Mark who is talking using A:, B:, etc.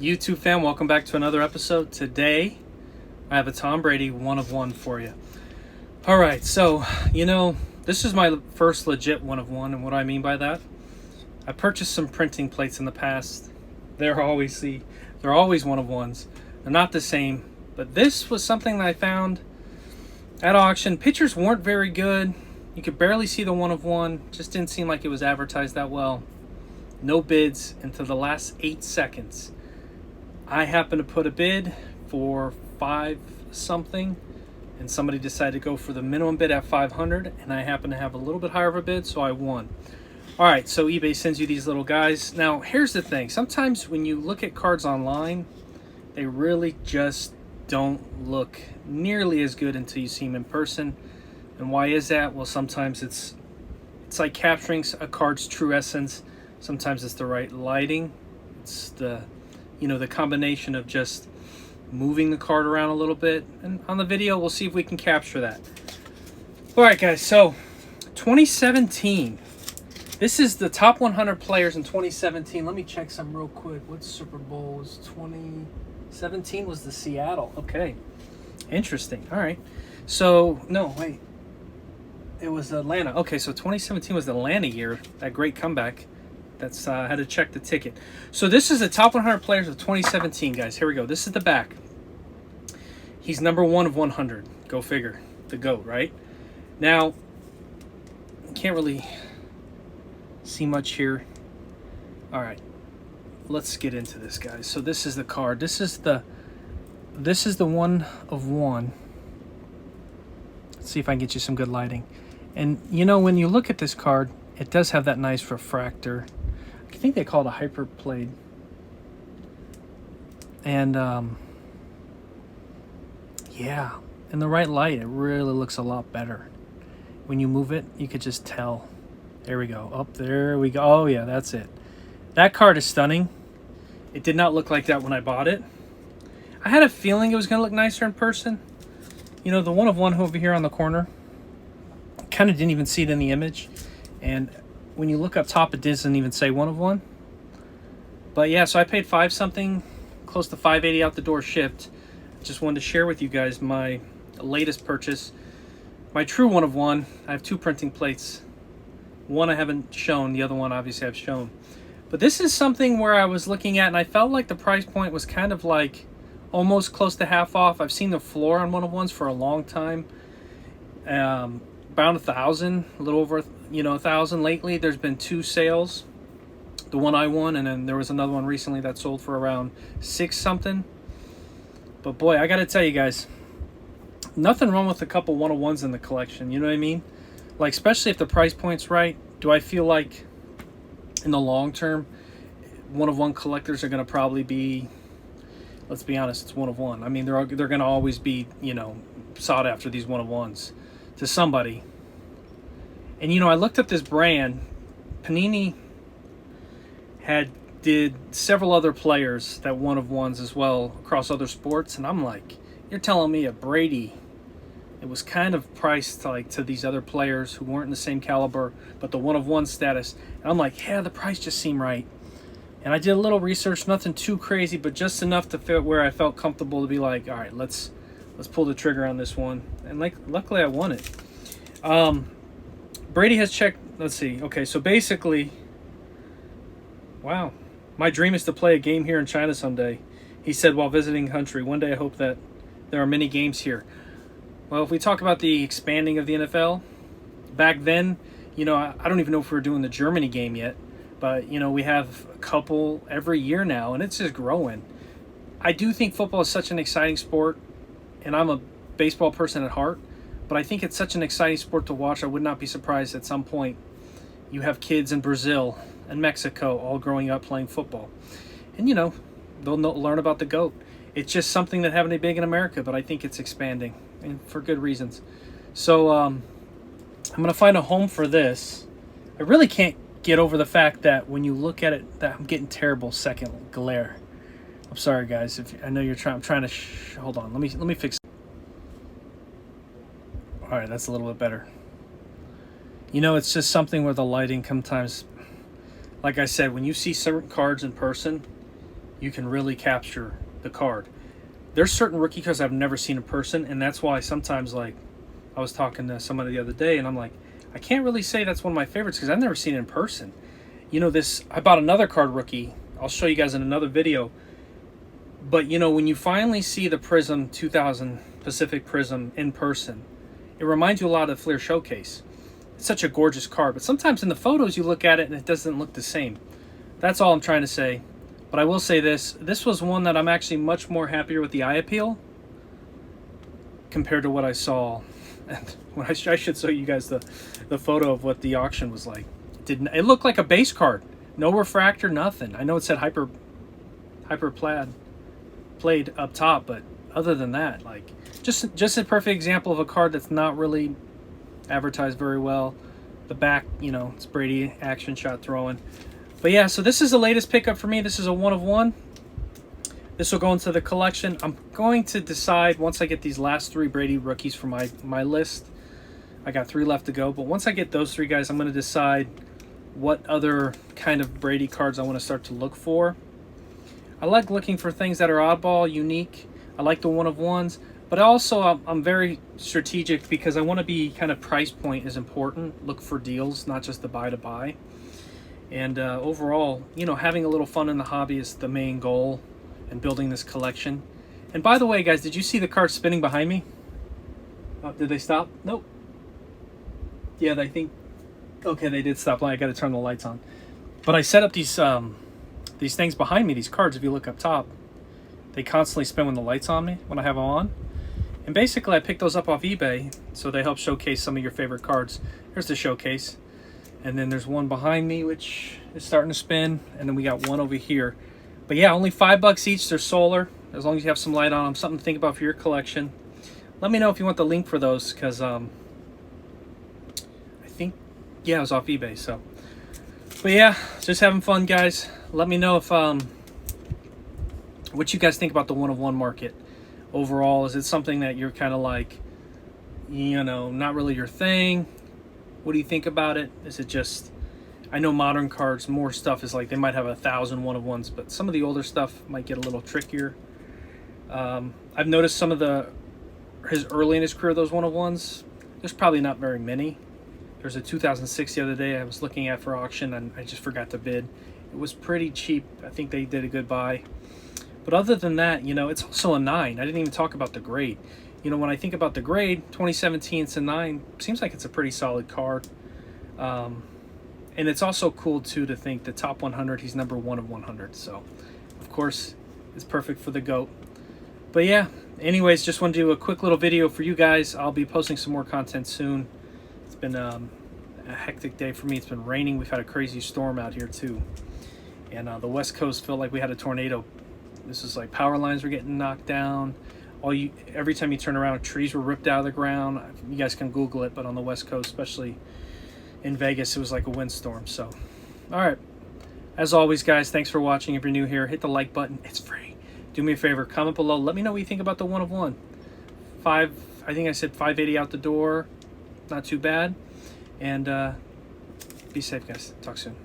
A: YouTube fam, welcome back to another episode. Today, I have a Tom Brady 1 of 1 for you. All right, so, this is my first legit 1 of 1, and what do I mean by that? I purchased some printing plates in the past. They're always 1 of 1s. They're not the same, but this was something that I found at auction. Pictures weren't very good. You could barely see the 1 of 1. Just didn't seem like it was advertised that well. No bids until the last 8 seconds. I happened to put a bid for 5 something, and somebody decided to go for the minimum bid at 500, and I happened to have a little bit higher of a bid, so I won. All right, so eBay sends you these little guys. Now, here's the thing. Sometimes when you look at cards online, they really just don't look nearly as good until you see them in person. And why is that? Well, sometimes it's like capturing a card's true essence. Sometimes it's the right lighting. It's the combination of just moving the card around a little bit. And on the video, we'll see if we can capture that. All right, guys, so 2017. This is the top 100 players in 2017. Let me check some real quick. What Super Bowl was 2017? Was the Seattle. Okay, interesting. All right. So, no, wait. It was Atlanta. Okay, so 2017 was the Atlanta year, that great comeback. That's I had to check the ticket. So this is the top 100 players of 2017, guys. Here we go. This is the back. He's number 1 of 100. Go figure. The GOAT, right? Now, can't really see much here. All right. Let's get into this, guys. So this is the card. This is the 1 of 1. Let's see if I can get you some good lighting. And when you look at this card, it does have that nice refractor. I think they call it a hyperplate. And yeah, in the right light, it really looks a lot better. When you move it, you could just tell. There we go. Up there we go. Oh yeah, that's it. That card is stunning. It did not look like that when I bought it. I had a feeling it was going to look nicer in person. The 1 of 1 over here on the corner, kind of didn't even see it in the image. And when you look up top, it doesn't even say 1 of 1. But yeah, so I paid 5 something, close to 580 out the door shipped. Just wanted to share with you guys my latest purchase. My true 1 of 1. I have 2 printing plates. One I haven't shown, the other one obviously I've shown. But this is something where I was looking at and I felt like the price point was kind of like almost close to half off. I've seen the floor on 1 of 1s for a long time. About 1,000, a little over 1,000 lately. There's been 2 sales. The one I won, and then there was another one recently that sold for around 6 something. But boy, I gotta tell you guys, nothing wrong with a couple 1 of 1s in the collection. You know what I mean? Like, especially if the price point's right. Do I feel like in the long term 1 of 1 collectors are gonna probably be, let's be honest, it's 1 of 1. I mean, they're gonna always be sought after, these 1 of 1s to somebody. And I looked up this brand. Panini did several other players that 1 of 1s as well across other sports, and I'm like, you're telling me a Brady, it was kind of priced like to these other players who weren't in the same caliber, but the 1 of 1 status. And I'm like, yeah, the price just seemed right. And I did a little research, nothing too crazy, but just enough to fit where I felt comfortable to be like, all right, let's pull the trigger on this one. And luckily I won it. Brady has checked, let's see. Okay, so basically, wow. My dream is to play a game here in China someday. He said while visiting country. One day I hope that there are many games here. Well, if we talk about the expanding of the NFL, back then, I don't even know if we're doing the Germany game yet. But, we have a couple every year now, and it's just growing. I do think football is such an exciting sport. And I'm a baseball person at heart, but I think it's such an exciting sport to watch. I would not be surprised at some point you have kids in Brazil and Mexico all growing up playing football. And, they'll learn about the GOAT. It's just something that happened big in America, but I think it's expanding, and for good reasons. So I'm going to find a home for this. I really can't get over the fact that when you look at it, that I'm getting terrible second glare. I'm sorry, guys. I know you're trying. I'm trying to. Hold on. Let me fix. All right, that's a little bit better. It's just something where the lighting sometimes, like I said, when you see certain cards in person, you can really capture the card. There's certain rookie cards I've never seen in person, and that's why sometimes, like, I was talking to somebody the other day, and I'm like, I can't really say that's one of my favorites because I've never seen it in person. You know, I bought another card rookie. I'll show you guys in another video. But, you know, when you finally see the Prism 2000 Pacific Prism in person, it reminds you a lot of the Fleer Showcase. It's such a gorgeous card, but sometimes in the photos you look at it and it doesn't look the same. That's all I'm trying to say. But I will say this was one that I'm actually much more happier with the eye appeal compared to what I saw. And when I should show you guys the photo of what the auction was like. It looked like a base card. No refractor, nothing. I know it said hyper played up top, but other than that, like, just a perfect example of a card that's not really advertised very well. The back, you know, it's Brady action shot throwing. But yeah, so this is the latest pickup for me. This is a 1 of 1. This will go into the collection. I'm going to decide once I get these last 3 Brady rookies for my list. I got 3 left to go, but once I get those 3 guys, I'm going to decide what other kind of Brady cards I want to start to look for. I like looking for things that are oddball, unique. I like the 1 of 1s, but also I'm very strategic because I want to be kind of price point is important. Look for deals, not just the buy to buy. And overall, you know, having a little fun in the hobby is the main goal, and building this collection. And by the way, guys, did you see the cards spinning behind me? Oh, did they stop? Nope. Yeah, I think. Okay, they did stop. I got to turn the lights on. But I set up these things behind me. These cards, if you look up top, they constantly spin when the lights on me when I have them on. And basically, I picked those up off eBay, so they help showcase some of your favorite cards. Here's the showcase. And then there's one behind me, which is starting to spin. And then we got one over here. But yeah, only $5 each. They're solar, as long as you have some light on them. Something to think about for your collection. Let me know if you want the link for those, because I think, yeah, it was off eBay. So, but yeah, just having fun, guys. Let me know if what you guys think about the 1 of 1 market overall. Is it something that you're kind of like, you know, not really your thing? What do you think about it? Is it just, I know modern cards, more stuff is like they might have 1,000 1 of 1s, but some of the older stuff might get a little trickier. I've noticed some of his early in his career, those 1 of 1s, there's probably not very many. There's a 2006 the other day I was looking at for auction and I just forgot to bid. It was pretty cheap. I think they did a good buy. But other than that, you know, it's also a 9. I didn't even talk about the grade. You know, when I think about the grade, 2017, it's a 9. Seems like it's a pretty solid card. And it's also cool, too, to think the top 100, he's number 1 of 100. So, of course, it's perfect for the GOAT. But yeah, anyways, just want to do a quick little video for you guys. I'll be posting some more content soon. It's been a hectic day for me. It's been raining. We've had a crazy storm out here, too. And the West Coast felt like we had a tornado. This is like power lines were getting knocked down. Every time you turn around, trees were ripped out of the ground. You guys can Google it, but on the West Coast, especially in Vegas, it was like a windstorm. So, all right. As always, guys, thanks for watching. If you're new here, hit the like button. It's free. Do me a favor, comment below. Let me know what you think about the 1 of 1. I think I said 580 out the door. Not too bad. And be safe, guys. Talk soon.